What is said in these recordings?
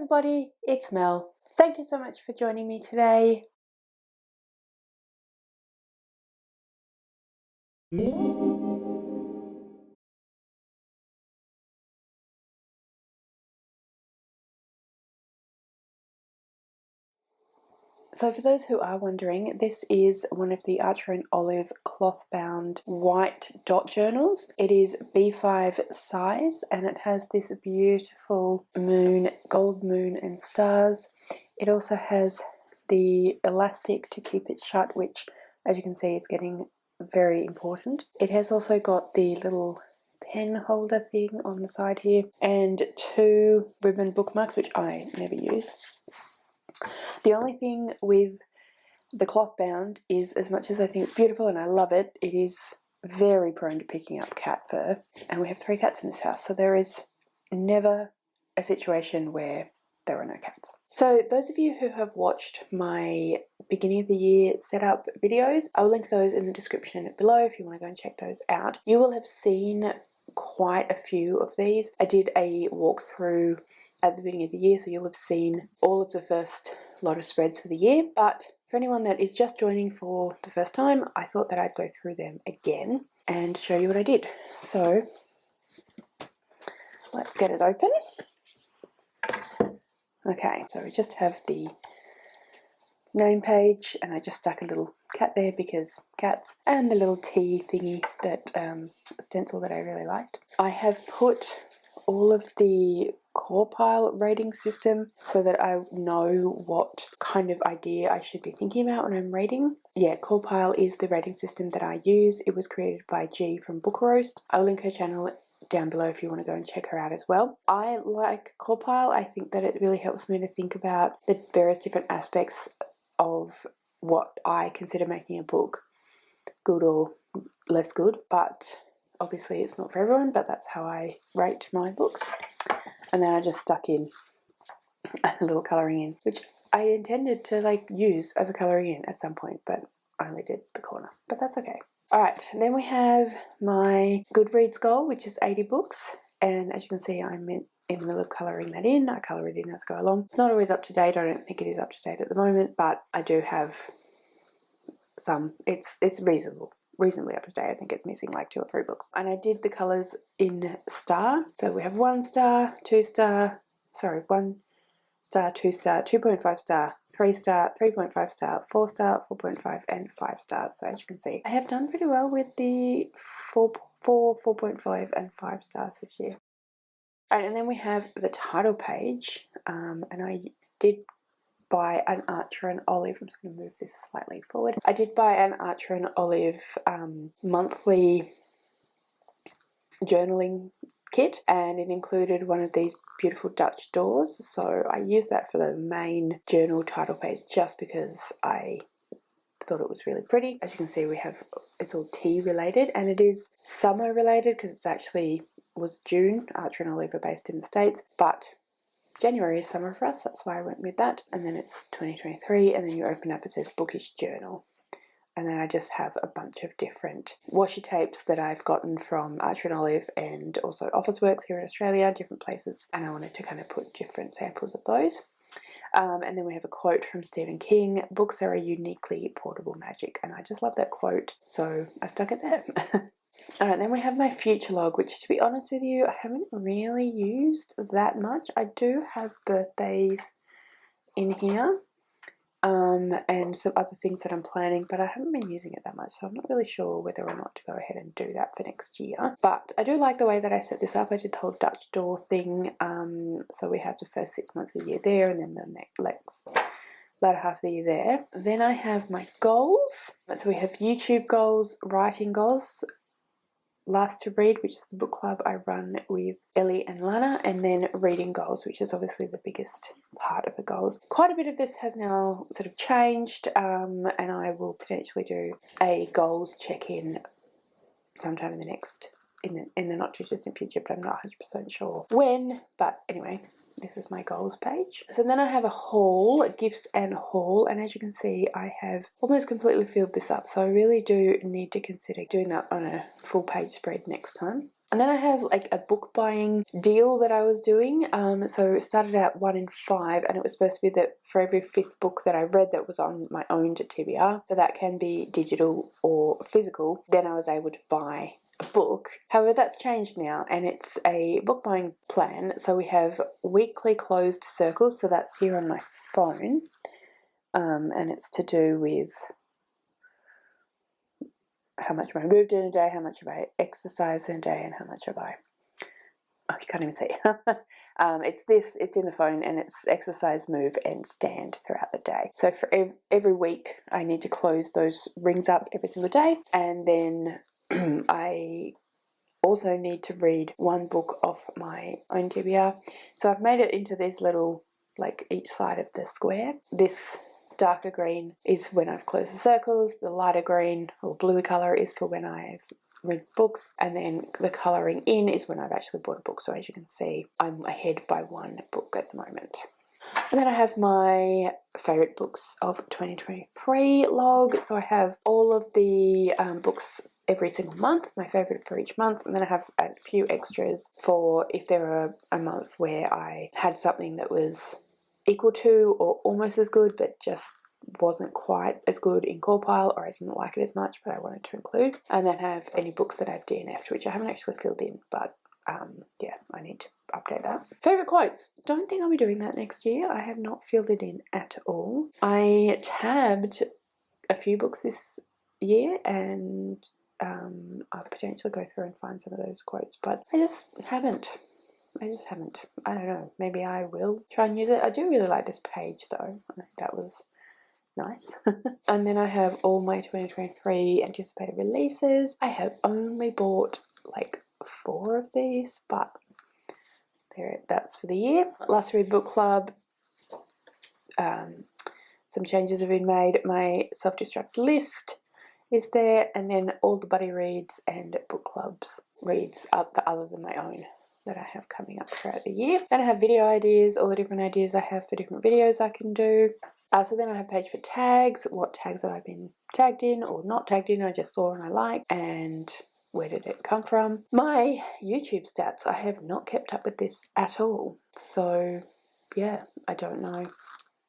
everybody, it's Mel. Thank you so much for joining me today. So for those who are wondering, this is one of the Archer and Olive cloth-bound white dot journals. It is B5 size and it has this beautiful moon, gold moon and stars. It also has the elastic to keep it shut, which as you can see is getting very important. It has also got the little pen holder thing on the side here and 2 ribbon bookmarks, which I never use. The only thing with the cloth bound is, as much as I think it's beautiful and I love it, it is very prone to picking up cat fur, and we have 3 cats in this house, so there is never a situation where there are no cats. So those of you who have watched my beginning of the year setup videos, I'll link those in the description below if you want to go and check those out. You will have seen quite a few of these. I did a walkthrough at the beginning of the year, so you'll have seen all of the first lot of spreads for the year, but for anyone that is just joining for the first time, I thought that I'd go through them again and show you what I did. So let's get it open. Okay, so we just have the name page and I just stuck a little cat there because cats, and the little tea thingy, that stencil that I really liked. I have put all of the core pile rating system so that I know what kind of idea I should be thinking about when I'm rating. Yeah, core pile is the rating system that I use. It was created by G from Book Roast. I'll link her channel down below if you want to go and check her out as well. I like core pile. I think that it really helps me to think about the various different aspects of what I consider making a book good or less good, but obviously it's not for everyone, but that's how I rate my books. And then I just stuck in a little colouring in, which I intended to use as a colouring in at some point, but I only did the corner, but that's okay. Alright, then we have my Goodreads goal, which is 80 books, and as you can see I'm in the middle of colouring that in. I colour it in as I go along. It's not always up to date. I don't think it is up to date at the moment, but I do have some. It's reasonably up to date. I think it's missing like 2 or 3 books. And I did the colours in star. So we have 1 star, 2 star, 1 star, 2 star, 2.5 star, 3 star, 3.5 star, 4 star, 4.5 and 5 stars. So as you can see, I have done pretty well with the 4, 4.5 and 5 stars this year. Right, and then we have the title page, and I did buy an Archer and Olive. I'm just going to move this slightly forward. I did buy an Archer and Olive monthly journaling kit, and it included one of these beautiful Dutch doors, so I used that for the main journal title page just because I thought it was really pretty. As you can see, it's all tea related, and it is summer related because it's actually was June. Archer and Olive are based in the States, but January is summer for us, that's why I went with that. And then it's 2023, and then you open up, it says Bookish Journal. And then I just have a bunch of different washi tapes that I've gotten from Archer and Olive and also Officeworks here in Australia, different places, and I wanted to kind of put different samples of those. And then we have a quote from Stephen King: "Books are a uniquely portable magic," and I just love that quote, so I stuck it there. Alright, then we have my future log, which to be honest with you, I haven't really used that much. I do have birthdays in here, and some other things that I'm planning, but I haven't been using it that much, so I'm not really sure whether or not to go ahead and do that for next year. But I do like the way that I set this up. I did the whole Dutch door thing, so we have the first 6 months of the year there, and then the next latter half of the year there. Then I have my goals. So we have YouTube goals, writing goals, Last to Read, which is the book club I run with Ellie and Lana, and then reading goals, which is obviously the biggest part of the goals. Quite a bit of this has now sort of changed, and I will potentially do a goals check-in sometime in the not too distant future, but I'm not 100% sure when. But anyway, this is my goals page. So then I have a haul, gifts and haul, and as you can see I have almost completely filled this up, so I really do need to consider doing that on a full page spread next time. And then I have like a book buying deal that I was doing. So it started out 1 in 5, and it was supposed to be that for every 5th book that I read that was on my own TBR, so that can be digital or physical, then I was able to buy a book. However, that's changed now, and it's a book buying plan. So we have weekly closed circles, so that's here on my phone, and it's to do with how much have I moved in a day, how much have I exercised in a day, and how much have I... Oh, you can't even see. It's in the phone, and it's exercise, move, and stand throughout the day. So for every week, I need to close those rings up every single day, and then I also need to read 1 book off my own TBR. So I've made it into these little, like each side of the square. This darker green is when I've closed the circles, the lighter green or bluey colour is for when I've read books, and then the colouring in is when I've actually bought a book. So as you can see, I'm ahead by 1 book at the moment. And then I have my favourite books of 2023 log. So I have all of the books every single month, my favourite for each month, and then I have a few extras for if there are a month where I had something that was equal to or almost as good but just wasn't quite as good in core pile, or I didn't like it as much but I wanted to include. And then have any books that I've DNF'd, which I haven't actually filled in, but yeah, I need to update that. Favourite quotes. Don't think I'll be doing that next year. I have not filled it in at all. I tabbed a few books this year, and I'll potentially go through and find some of those quotes, but I just haven't. I don't know. Maybe I will try and use it. I do really like this page though. I think that was nice. And then I have all my 2023 anticipated releases. I have only bought like 4 of these, but that's for the year. Last Read Book Club. Some changes have been made. My self-destruct list is there, and then all the buddy reads and book clubs reads other than my own that I have coming up throughout the year. Then I have video ideas, all the different ideas I have for different videos I can do. So then I have a page for tags, what tags have I been tagged in or not tagged in, I just saw and I like, and where did it come from. My YouTube stats, I have not kept up with this at all. So yeah, I don't know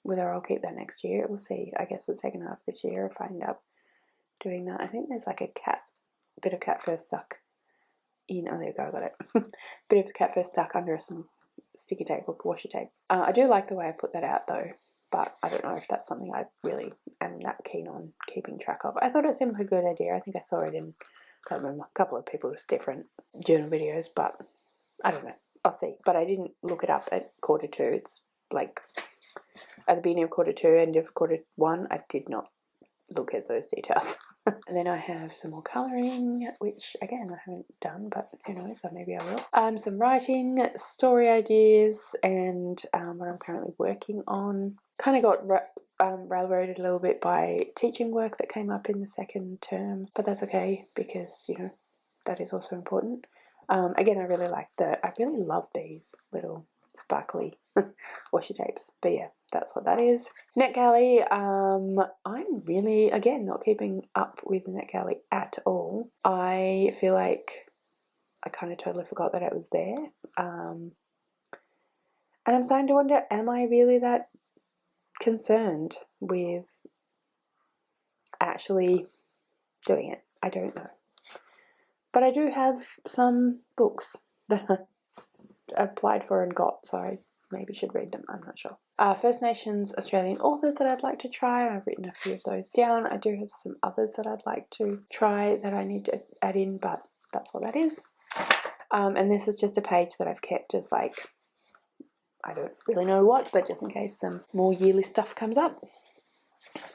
whether I'll keep that next year. We'll see. I guess the second half of this year if I end up doing that. I think there's like a bit of cat fur stuck in. Oh, there you go, I got it. Bit of cat fur stuck under some sticky tape or washi tape. I do like the way I put that out though, but I don't know if that's something I really am that keen on keeping track of. I thought it seemed like a good idea. I think I saw it in, I can't remember, a couple of people's different journal videos, but I don't know. I'll see. But I didn't look it up at quarter 2. It's like at the beginning of quarter 2, end of quarter 1, I did not look at those details. And then I have some more colouring, which again I haven't done, but who knows, so maybe I will. Some writing, story ideas, and what I'm currently working on. Kind of got railroaded a little bit by teaching work that came up in the second term, but that's okay because, you know, that is also important. Again, I really love these little sparkly washi tapes, but yeah, that's what that is. NetGalley, I'm really, again, not keeping up with NetGalley at all. I feel like I kind of totally forgot that it was there, and I'm starting to wonder, am I really that concerned with actually doing it? I don't know, but I do have some books that I applied for and got, so I maybe should read them, I'm not sure. First Nations Australian authors that I'd like to try. I've written a few of those down. I do have some others that I'd like to try that I need to add in, but that's what that is. And this is just a page that I've kept as like, I don't really know what, but just in case some more yearly stuff comes up.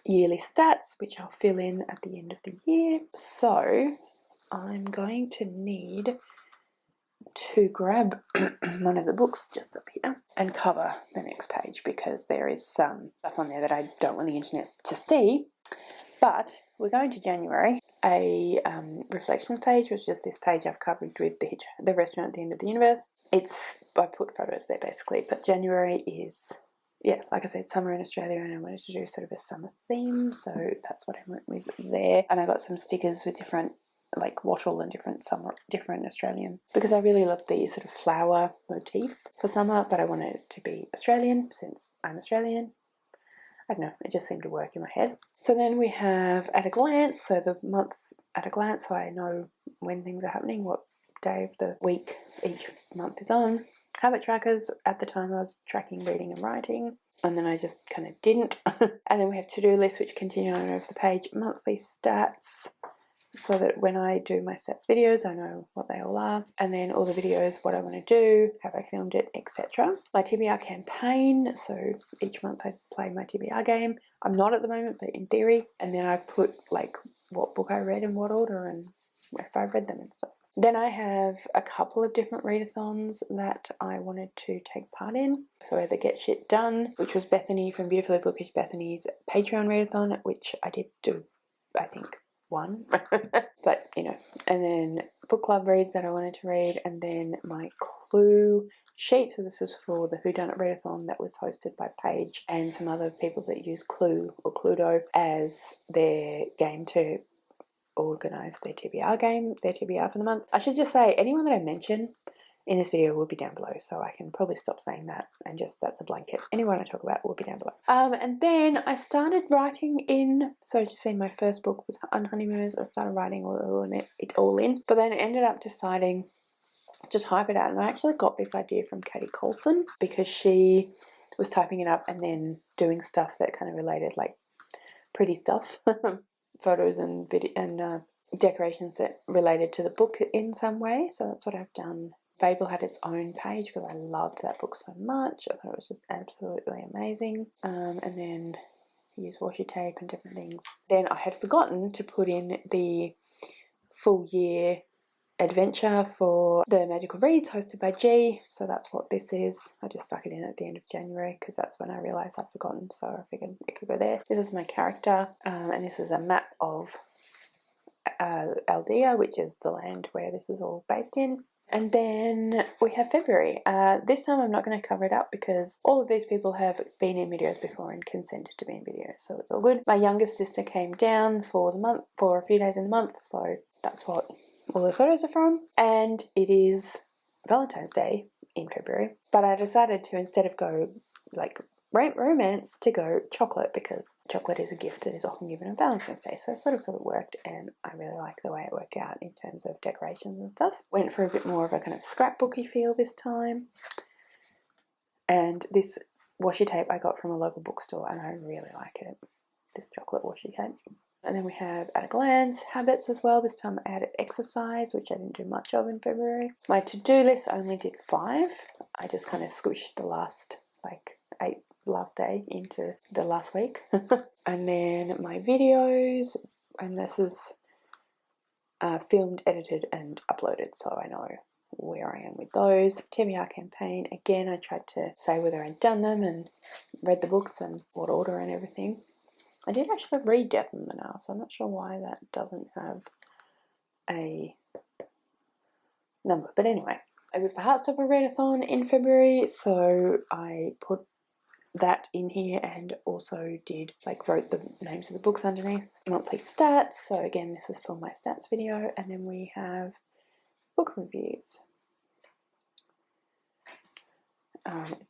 Yearly stats, which I'll fill in at the end of the year. So I'm going to need to grab one of the books just up here and cover the next page because there is some stuff on there that I don't want the internet to see. But we're going to January, a reflections page, which is this page I've covered with the restaurant at the end of the universe. I put photos there basically, but January is, yeah, like I said, summer in Australia, and I wanted to do sort of a summer theme, so that's what I went with there. And I got some stickers with different like wattle and different Australian, because I really love the sort of flower motif for summer, but I wanted it to be Australian since I'm Australian. I don't know, it just seemed to work in my head. So then we have At a Glance, so the month at a glance, so I know when things are happening, what day of the week each month is on. Habit trackers, at the time I was tracking reading and writing, and then I just kind of didn't. And then we have to-do lists, which continue on over the page. Monthly stats, so that when I do my stats videos, I know what they all are. And then all the videos, what I want to do, have I filmed it, etc. My TBR campaign, so each month I play my TBR game. I'm not at the moment, but in theory. And then I've put like what book I read in what order and if I read them and stuff. Then I have a couple of different readathons that I wanted to take part in. So I had the Get Shit Done, which was Bethany from Beautifully Bookish Bethany's Patreon readathon, which I did do, I think, one. But, you know, and then book club reads that I wanted to read, and then my Clue sheet. So this is for the Whodunit readathon that was hosted by Paige and some other people that use Clue or Cluedo as their game to organise their TBR game, their TBR for the month. I should just say, anyone that I mention in this video will be down below, so I can probably stop saying that and just, that's a blanket. Anyone I talk about will be down below. And then I started writing in, so as you see, my first book was on Honeymooners. I started writing it all in, but then ended up deciding to type it out, and I actually got this idea from Katie Colson because she was typing it up and then doing stuff that kind of related, like pretty stuff, photos and video and decorations that related to the book in some way. So that's what I've done. Fable had its own page because I loved that book so much. I thought it was just absolutely amazing. And then use washi tape and different things. Then I had forgotten to put in the full year adventure for the Magical Reads hosted by G, so that's what this is. I just stuck it in at the end of January because that's when I realised I'd forgotten, so I figured it could go there. This is my character, and this is a map of Aldea, which is the land where this is all based in. And then we have February. This time I'm not going to cover it up because all of these people have been in videos before and consented to be in videos, so it's all good. My youngest sister came down for the month, for a few days in the month, so that's what all the photos are from. And it is Valentine's Day in February, but I decided to, instead of go like romance, to go chocolate, because chocolate is a gift that is often given on Valentine's Day, so it sort of worked, and I really like the way it worked out in terms of decorations and stuff. Went for a bit more of a kind of scrapbooky feel this time, and this washi tape I got from a local bookstore and I really like it, this chocolate washi tape. And then we have At a Glance, Habits as well. This time I added exercise, which I didn't do much of in February. My to-do list, I only did 5. I just kind of squished the last, like, 8 last day into the last week. And then my videos, and this is filmed, edited, and uploaded, so I know where I am with those. TBR campaign, again, I tried to say whether I'd done them and read the books and what order and everything. I did actually read Death in the Nile, so I'm not sure why that doesn't have a number. But anyway, it was the Heartstopper readathon in February, so I put that in here and also did, like, wrote the names of the books underneath. Monthly stats, so again, this is for my stats video. And then we have book reviews.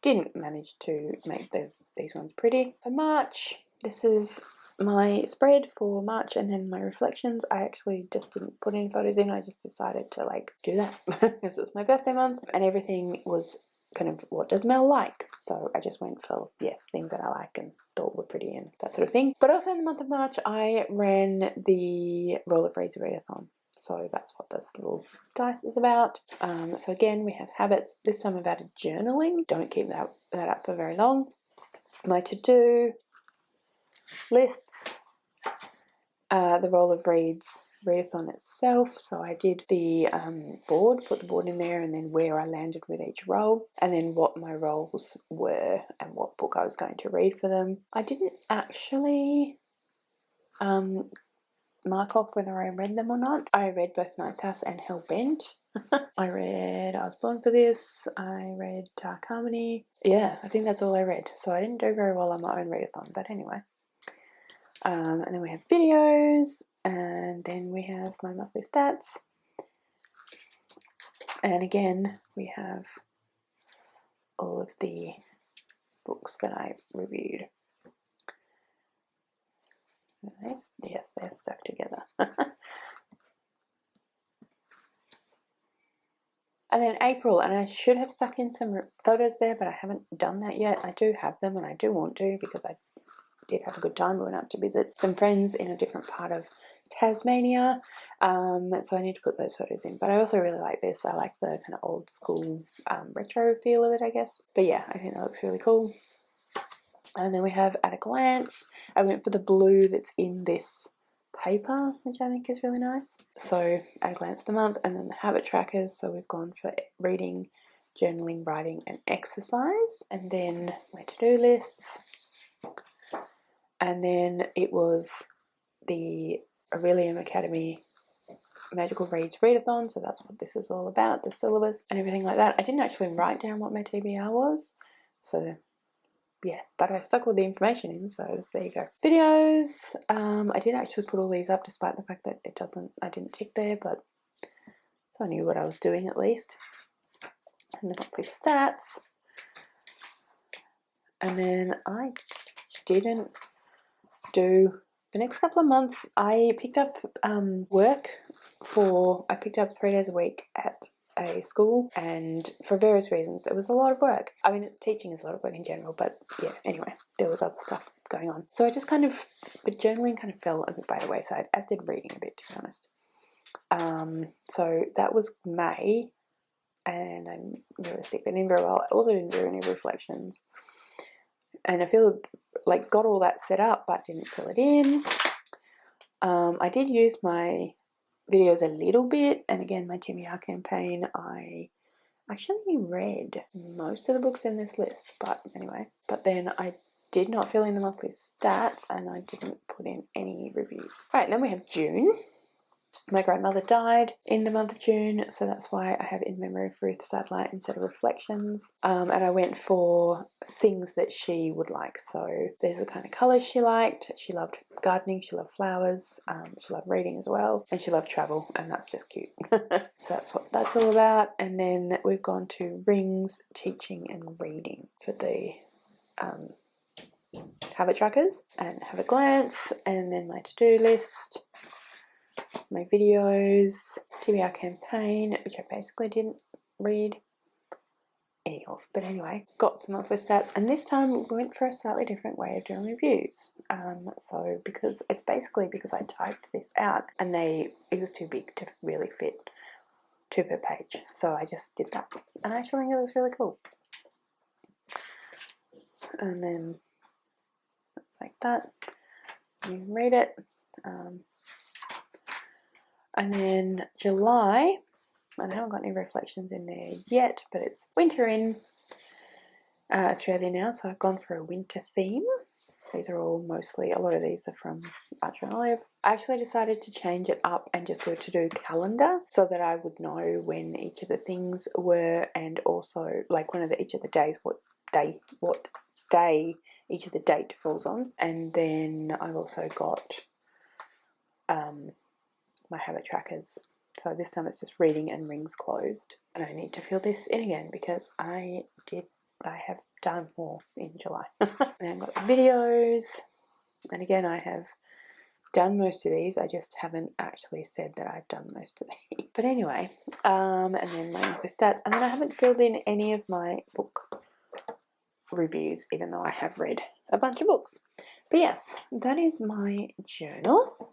Didn't manage to make these ones pretty. For March, this is my spread for March, and then my reflections. I actually just didn't put any photos in, I just decided to like do that because it was my birthday month and everything was kind of what does Mel like, so I just went for, yeah, things that I like and thought were pretty and that sort of thing. But also in the month of March I ran the Roll of Reads readathon, so that's what this little dice is about. So again, we have habits. This time I've added journaling. Don't keep that up for very long. My to-do lists, the Roll of Reads readathon itself, so I did the board, put the board in there, and then where I landed with each roll, and then what my rolls were and what book I was going to read for them. I didn't actually mark off whether I read them or not. I read both Ninth House and Hellbent. I read I Was Born for This, I read Dark Harmony. Yeah, I think that's all I read, so I didn't do very well on my own readathon, but anyway. And then we have videos, And then we have my monthly stats. And again, we have all of the books that I reviewed. Yes, they're stuck together. And then April, and I should have stuck in some photos there, but I haven't done that yet. I do have them, and I do want to, because I did have a good time. We went up to visit some friends in a different part of Tasmania, so I need to put those photos in. But I also really like this. I like the kind of old school retro feel of it, I guess. But yeah, I think that looks really cool. And then we have At a Glance. I went for the blue that's in this paper, which I think is really nice. So At a Glance the month, and then the habit trackers. So we've gone for reading, journaling, writing, and exercise. And then my to-do lists. And then it was the Aurelium Academy Magical Reads Readathon, so that's what this is all about, the syllabus and everything like that. I didn't actually write down what my TBR was, so yeah, but I stuck all the information in, so there you go. Videos, I did actually put all these up despite the fact that I didn't tick there, but so I knew what I was doing at least. And the monthly stats. And then I didn't do the next couple of months. I picked up work I picked up 3 days a week at a school, and for various reasons it was a lot of work. I mean, teaching is a lot of work in general, but yeah, anyway, there was other stuff going on. So I just but journaling kind of fell a bit by the wayside, as did reading a bit, to be honest. So that was May, and I'm really sick. I didn't very well. I also didn't do any reflections. And I feel like got all that set up, but didn't fill it in. I did use my videos a little bit, and again, my TBR campaign, I actually read most of the books in this list, but anyway. But then I did not fill in the monthly stats, and I didn't put in any reviews. Right, then we have June. My grandmother died in the month of June, so that's why I have In Memory of Ruth Sadler instead of reflections. And I went for things that she would like. So there's the kind of colours she liked. She loved gardening, she loved flowers, she loved reading as well, and she loved travel, and that's just cute. So that's what that's all about. And then we've gone to rings, teaching, and reading for the habit trackers, and Have a Glance, and then my to-do list, my videos, TBR campaign, which I basically didn't read any of, but anyway, got some monthly stats, and this time we went for a slightly different way of doing reviews. So because I typed this out, and it was too big to really fit 2 per page, so I just did that, and I actually think it was really cool. And then it's like that. You can read it. And then July, and I haven't got any reflections in there yet, but it's winter in Australia now, so I've gone for a winter theme. These are all a lot of these are from Archer and Olive. I actually decided to change it up and just do a to-do calendar so that I would know when each of the things were, and also like each of the days, what day each of the date falls on. And then I've also got my habit trackers. So this time it's just reading and rings closed. And I need to fill this in again because I have done more in July. And I've got videos. And again, I have done most of these. I just haven't actually said that I've done most of these. But anyway, and then my monthly stats. And then I haven't filled in any of my book reviews, even though I have read a bunch of books. But yes, that is my journal.